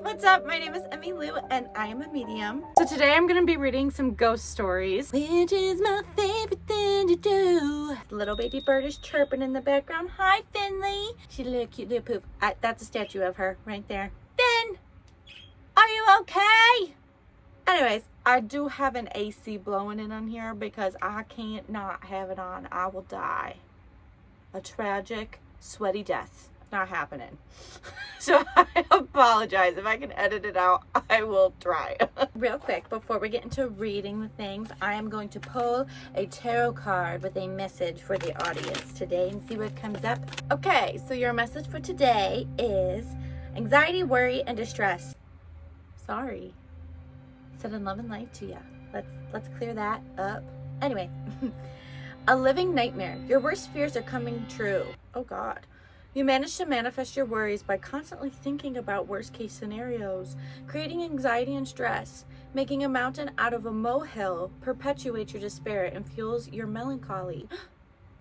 What's up? My name is Emmy Lou and I am a medium. So today I'm going to be reading some ghost stories, which is my favorite thing to do. The little baby bird is chirping in the background. Hi, Finley. She's a little cute little poof. That's a statue of her right there. Finn, are you okay? Anyways, I do have an AC blowing in on here because I can't not have it on. I will die. A tragic, sweaty death. Not happening. So I apologize. If I can edit it out, I will try. Real quick, before we get into reading the things, I am going to pull a tarot card with a message for the audience today and see what comes up. Okay, so your message for today is anxiety, worry, and distress. Sorry. Sending love and light to you. Let's clear that up. Anyway, a living nightmare. Your worst fears are coming true. Oh God. You manage to manifest your worries by constantly thinking about worst case scenarios, creating anxiety and stress. Making a mountain out of a molehill perpetuates your despair and fuels your melancholy.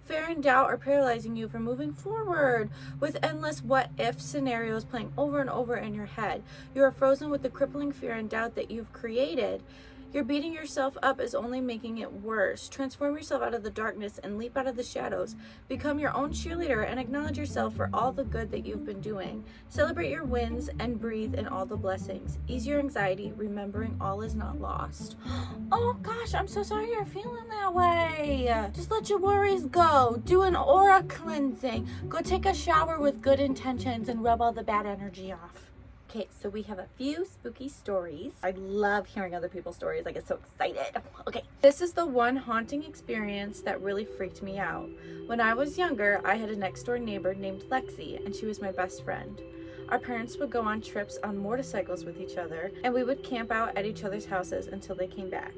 Fear and doubt are paralyzing you from moving forward with endless what-if scenarios playing over and over in your head. You are frozen with the crippling fear and doubt that you've created. You're beating yourself up is only making it worse. Transform yourself out of the darkness and leap out of the shadows. Become your own cheerleader and acknowledge yourself for all the good that you've been doing. Celebrate your wins and breathe in all the blessings. Ease your anxiety, remembering all is not lost. Oh gosh, I'm so sorry you're feeling that way. Just let your worries go. Do an aura cleansing. Go take a shower with good intentions and rub all the bad energy off. Okay, so we have a few spooky stories. I love hearing other people's stories. I get so excited. Okay, this is the one haunting experience that really freaked me out. When I was younger, I had a next door neighbor named Lexi, and she was my best friend. Our parents would go on trips on motorcycles with each other, and we would camp out at each other's houses until they came back.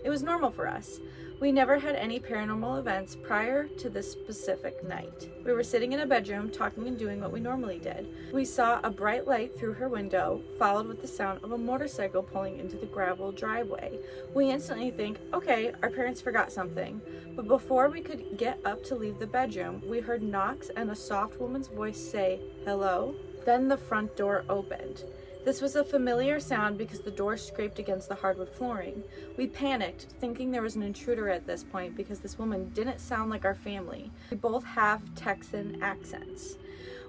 It was normal for us. We never had any paranormal events prior to this specific night. We were sitting in a bedroom, talking and doing what we normally did. We saw a bright light through her window, followed with the sound of a motorcycle pulling into the gravel driveway. We instantly think, okay, our parents forgot something. But before we could get up to leave the bedroom, we heard knocks and a soft woman's voice say, hello? Then the front door opened. This was a familiar sound because the door scraped against the hardwood flooring. We panicked, thinking there was an intruder at this point because this woman didn't sound like our family. We both have Texan accents.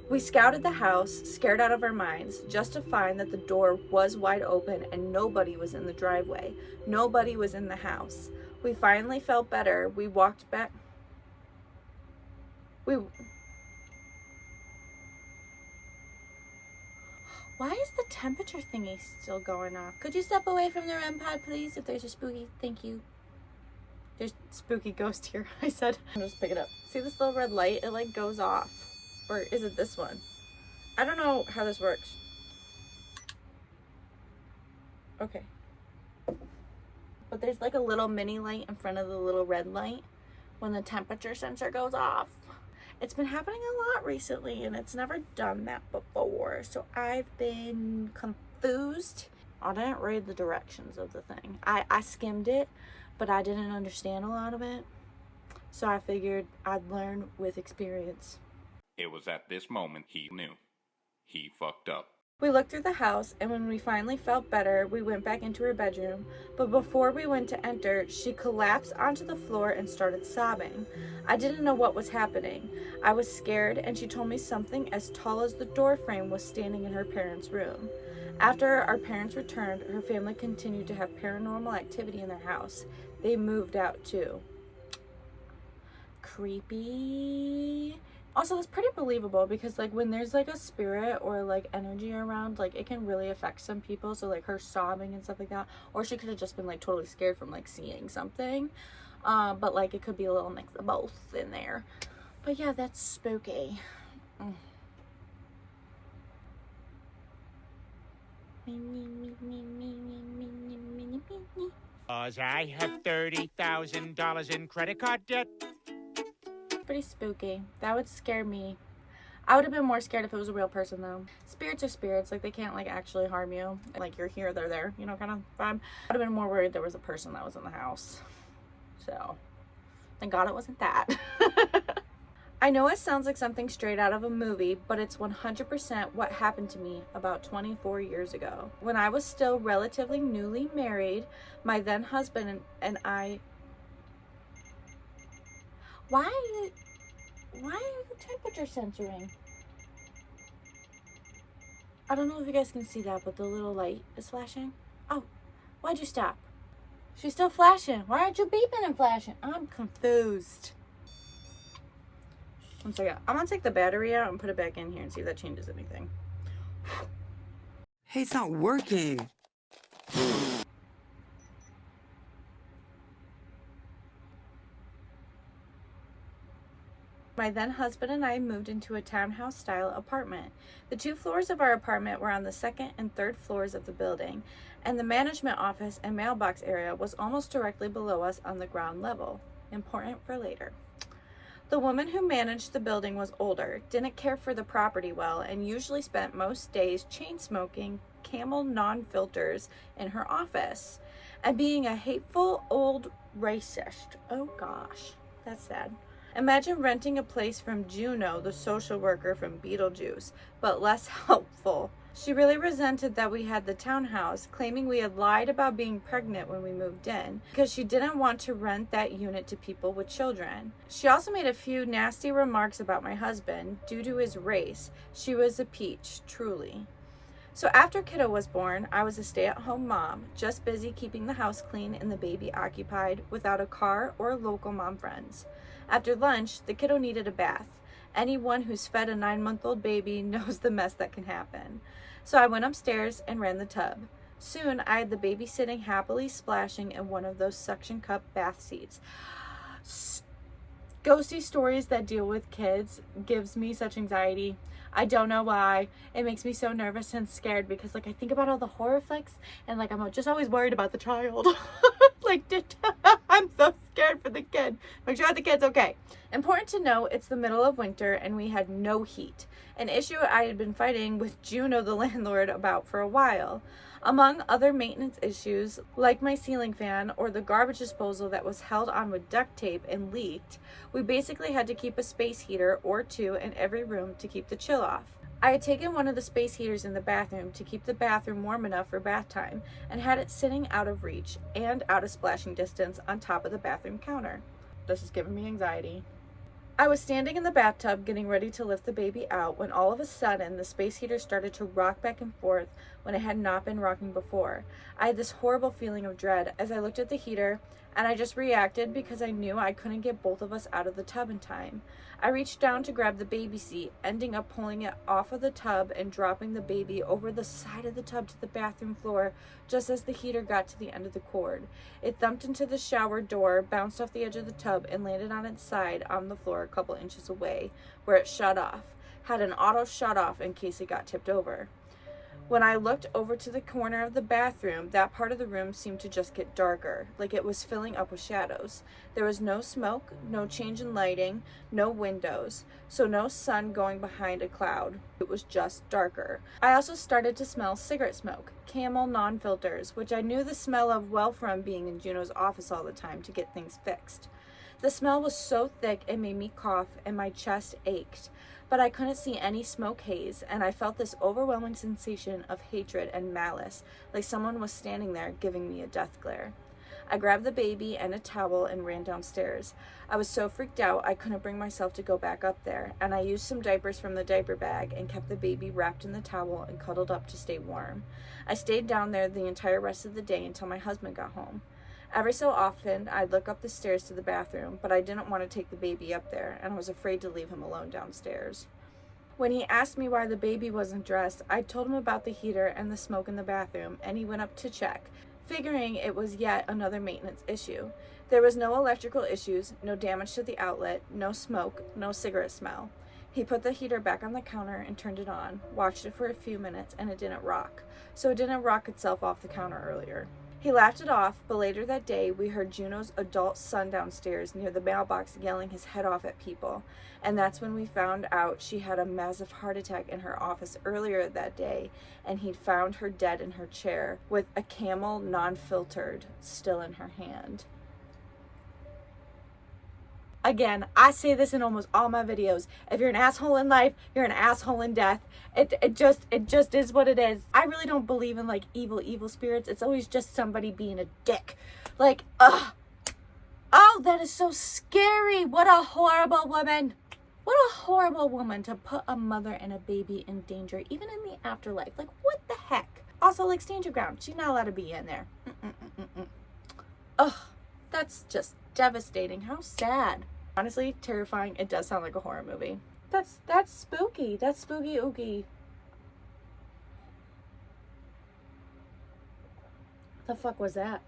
We scouted the house, scared out of our minds, just to find that the door was wide open and nobody was in the driveway. Nobody was in the house. We finally felt better. We walked back. Why is the temperature thingy still going off? Could you step away from the REM pod, please? If there's a spooky, thank you. There's a spooky ghost here, I said. I'll just pick it up. See this little red light? It like goes off. Or is it this one? I don't know how this works. Okay. But there's like a little mini light in front of the little red light when the temperature sensor goes off. It's been happening a lot recently and it's never done that before. So I've been confused. I didn't read the directions of the thing. I skimmed it, but I didn't understand a lot of it. So I figured I'd learn with experience. It was at this moment he knew. He fucked up. We looked through the house, and when we finally felt better, we went back into her bedroom. But before we went to enter, she collapsed onto the floor and started sobbing. I didn't know what was happening. I was scared, and she told me something as tall as the door frame was standing in her parents' room. After our parents returned, her family continued to have paranormal activity in their house. They moved out too. Creepy. Also, that's pretty believable because like when there's like a spirit or like energy around, like it can really affect some people. So like her sobbing and stuff like that, or she could have just been like totally scared from like seeing something. But like it could be a little mix of both in there. But yeah, that's spooky. I have $30,000 in credit card debt. Pretty spooky. That would scare me. I would have been more scared if it was a real person though. Spirits are spirits, like they can't like actually harm you. Like you're here, they're there, you know, kind of vibe. I would have been more worried there was a person that was in the house. So, thank God it wasn't that. I know it sounds like something straight out of a movie, but it's 100% what happened to me about 24 years ago. When I was still relatively newly married, my then husband and I... Why are you temperature censoring? I don't know if you guys can see that, but the little light is flashing. Oh, why'd you stop? She's still flashing. Why aren't you beeping and flashing? I'm confused. One second. I'm gonna take the battery out and put it back in here and see if that changes anything. Hey, it's not working. My then husband and I moved into a townhouse style apartment. The 2 floors of our apartment were on the 2nd and 3rd floors of the building, and the management office and mailbox area was almost directly below us on the ground level. Important for later. The woman who managed the building was older, didn't care for the property well, and usually spent most days chain smoking Camel non-filters in her office and being a hateful old racist. Oh gosh, that's sad. Imagine renting a place from Juno, the social worker from Beetlejuice, but less helpful. She really resented that we had the townhouse, claiming we had lied about being pregnant when we moved in, because she didn't want to rent that unit to people with children. She also made a few nasty remarks about my husband due to his race. She was a peach, truly. So after kiddo was born, I was a stay-at-home mom, just busy keeping the house clean and the baby occupied, without a car or local mom friends. After lunch, the kiddo needed a bath. Anyone who's fed a 9-month-old baby knows the mess that can happen. So I went upstairs and ran the tub. Soon, I had the baby sitting happily splashing in one of those suction cup bath seats. Ghosty stories that deal with kids gives me such anxiety. I don't know why. It makes me so nervous and scared because, like, I think about all the horror flicks and, like, I'm just always worried about the child. I'm so scared for the kid. Make sure the kid's okay. Important to know, it's the middle of winter and we had no heat. An issue I had been fighting with Juno, the landlord, about for a while. Among other maintenance issues, like my ceiling fan or the garbage disposal that was held on with duct tape and leaked, we basically had to keep a space heater or 2 in every room to keep the chill off. I had taken one of the space heaters in the bathroom to keep the bathroom warm enough for bath time and had it sitting out of reach and out of splashing distance on top of the bathroom counter. This is giving me anxiety. I was standing in the bathtub getting ready to lift the baby out when all of a sudden the space heater started to rock back and forth when it had not been rocking before. I had this horrible feeling of dread as I looked at the heater, and I just reacted because I knew I couldn't get both of us out of the tub in time. I reached down to grab the baby seat, ending up pulling it off of the tub and dropping the baby over the side of the tub to the bathroom floor just as the heater got to the end of the cord. It thumped into the shower door, bounced off the edge of the tub, and landed on its side on the floor a couple inches away, where it shut off. Had an auto shut off in case it got tipped over. When I looked over to the corner of the bathroom, that part of the room seemed to just get darker, like it was filling up with shadows. There was no smoke, no change in lighting, no windows, so no sun going behind a cloud. It was just darker. I also started to smell cigarette smoke, Camel non-filters, which I knew the smell of well from being in Juno's office all the time to get things fixed. The smell was so thick it made me cough and my chest ached. But I couldn't see any smoke haze, and I felt this overwhelming sensation of hatred and malice, like someone was standing there giving me a death glare. I grabbed the baby and a towel and ran downstairs. I was so freaked out I couldn't bring myself to go back up there, and I used some diapers from the diaper bag and kept the baby wrapped in the towel and cuddled up to stay warm. I stayed down there the entire rest of the day until my husband got home. Every so often, I'd look up the stairs to the bathroom, but I didn't want to take the baby up there, and I was afraid to leave him alone downstairs. When he asked me why the baby wasn't dressed, I told him about the heater and the smoke in the bathroom, and he went up to check, figuring it was yet another maintenance issue. There was no electrical issues, no damage to the outlet, no smoke, no cigarette smell. He put the heater back on the counter and turned it on, watched it for a few minutes, and it didn't rock. So it didn't rock itself off the counter earlier. He laughed it off, but later that day, we heard Juno's adult son downstairs near the mailbox yelling his head off at people. And that's when we found out she had a massive heart attack in her office earlier that day, and he'd found her dead in her chair with a Camel non-filtered still in her hand. Again, I say this in almost all my videos. If you're an asshole in life, you're an asshole in death. It just is what it is. I really don't believe in like evil spirits. It's always just somebody being a dick. Like, ugh. Oh, that is so scary. What a horrible woman. What a horrible woman to put a mother and a baby in danger, even in the afterlife. Like, what the heck? Also, like, stand your ground. She's not allowed to be in there. Ugh, that's just devastating. How sad. Honestly, terrifying. It does sound like a horror movie. That's spooky. That's spooky ooky. The fuck was that?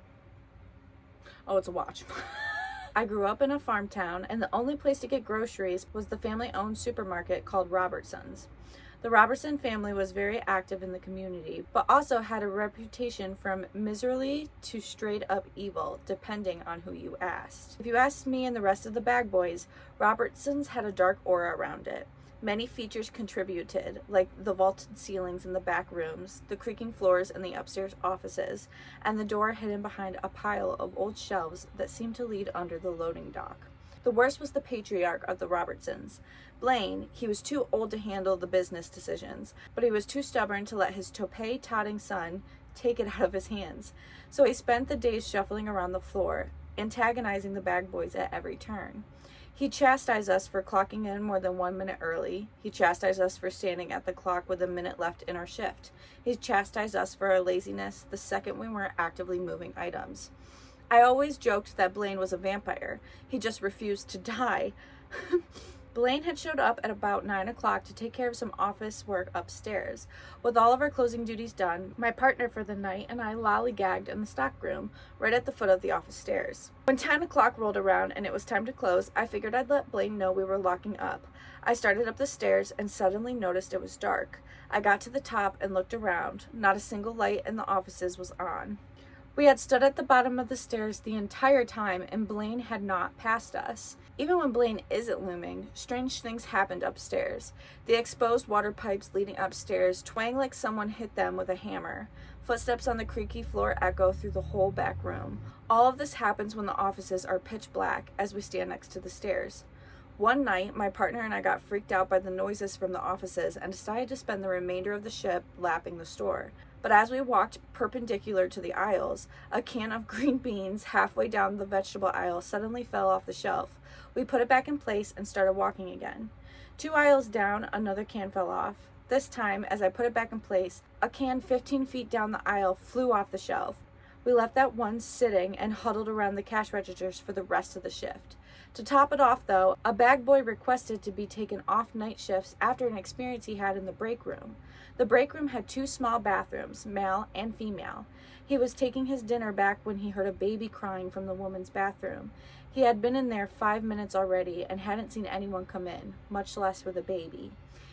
Oh, it's a watch. I grew up in a farm town, and the only place to get groceries was the family-owned supermarket called Robertson's. The Robertson family was very active in the community, but also had a reputation from miserly to straight-up evil, depending on who you asked. If you asked me and the rest of the bag boys, Robertson's had a dark aura around it. Many features contributed, like the vaulted ceilings in the back rooms, the creaking floors in the upstairs offices, and the door hidden behind a pile of old shelves that seemed to lead under the loading dock. The worst was the patriarch of the Robertsons. Blaine, he was too old to handle the business decisions, but he was too stubborn to let his toupee-totting son take it out of his hands. So he spent the days shuffling around the floor, antagonizing the bag boys at every turn. He chastised us for clocking in more than 1 minute early. He chastised us for standing at the clock with a minute left in our shift. He chastised us for our laziness the second we weren't actively moving items. I always joked that Blaine was a vampire. He just refused to die. Blaine had showed up at about 9 o'clock to take care of some office work upstairs. With all of our closing duties done, my partner for the night and I lollygagged in the stockroom, right at the foot of the office stairs. When 10 o'clock rolled around and it was time to close, I figured I'd let Blaine know we were locking up. I started up the stairs and suddenly noticed it was dark. I got to the top and looked around. Not a single light in the offices was on. We had stood at the bottom of the stairs the entire time, and Blaine had not passed us. Even when Blaine isn't looming, strange things happened upstairs. The exposed water pipes leading upstairs twang like someone hit them with a hammer. Footsteps on the creaky floor echo through the whole back room. All of this happens when the offices are pitch black as we stand next to the stairs. One night, my partner and I got freaked out by the noises from the offices and decided to spend the remainder of the shift lapping the store. But as we walked perpendicular to the aisles, a can of green beans halfway down the vegetable aisle suddenly fell off the shelf. We put it back in place and started walking again. 2 aisles down, another can fell off. This time, as I put it back in place, a can 15 feet down the aisle flew off the shelf. We left that one sitting and huddled around the cash registers for the rest of the shift. To top it off, though, a bag boy requested to be taken off night shifts after an experience he had in the break room. The break room had 2 small bathrooms, male and female. He was taking his dinner back when he heard a baby crying from the woman's bathroom. He had been in there 5 minutes already and hadn't seen anyone come in, much less with a baby.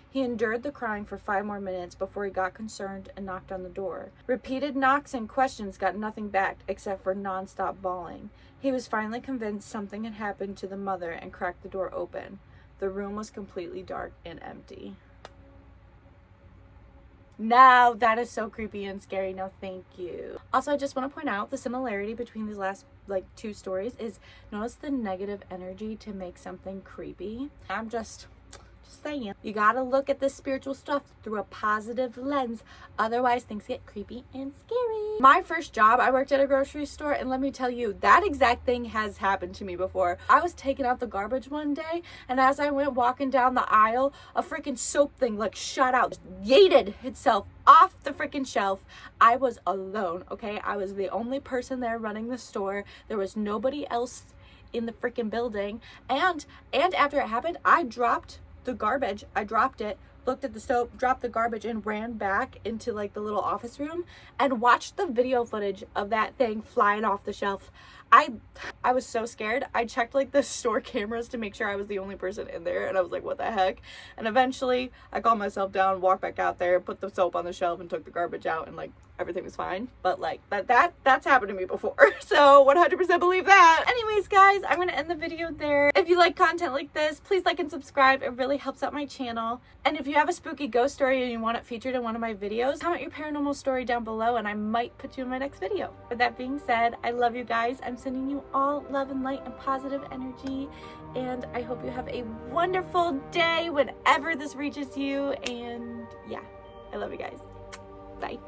He endured the crying for 5 more minutes before he got concerned and knocked on the door. Repeated knocks and questions got nothing back except for nonstop bawling. He was finally convinced something had happened to the mother and cracked the door open. The room was completely dark and empty. No, that is so creepy and scary. No, thank you. Also, I just want to point out the similarity between these last 2 stories is notice the negative energy to make something creepy. I'm just saying, you gotta look at this spiritual stuff through a positive lens, otherwise things get creepy and scary. My first job, I worked at a grocery store, and let me tell you, that exact thing has happened to me before. I was taking out the garbage one day, and as I went walking down the aisle, a freaking soap thing shot out, yeeted itself off the freaking shelf. I was alone, okay? I was the only person there running the store. There was nobody else in the freaking building, and after it happened, I dropped the garbage. I dropped it, looked at the soap, dropped the garbage, and ran back into the little office room and watched the video footage of that thing flying off the shelf. I was so scared. I checked the store cameras to make sure I was the only person in there, and I was like, what the heck? And eventually I calmed myself down, walked back out there, put the soap on the shelf, and took the garbage out, and everything was fine. But that's happened to me before, so 100% believe that. Anyways, guys, I'm gonna end the video there. If you like content like this, please like and subscribe. It really helps out my channel. And if you have a spooky ghost story and you want it featured in one of my videos, comment your paranormal story down below and I might put you in my next video. With that being said, I love you guys. I'm sending you all love and light and positive energy, and I hope you have a wonderful day whenever this reaches you. And yeah, I love you guys. Bye.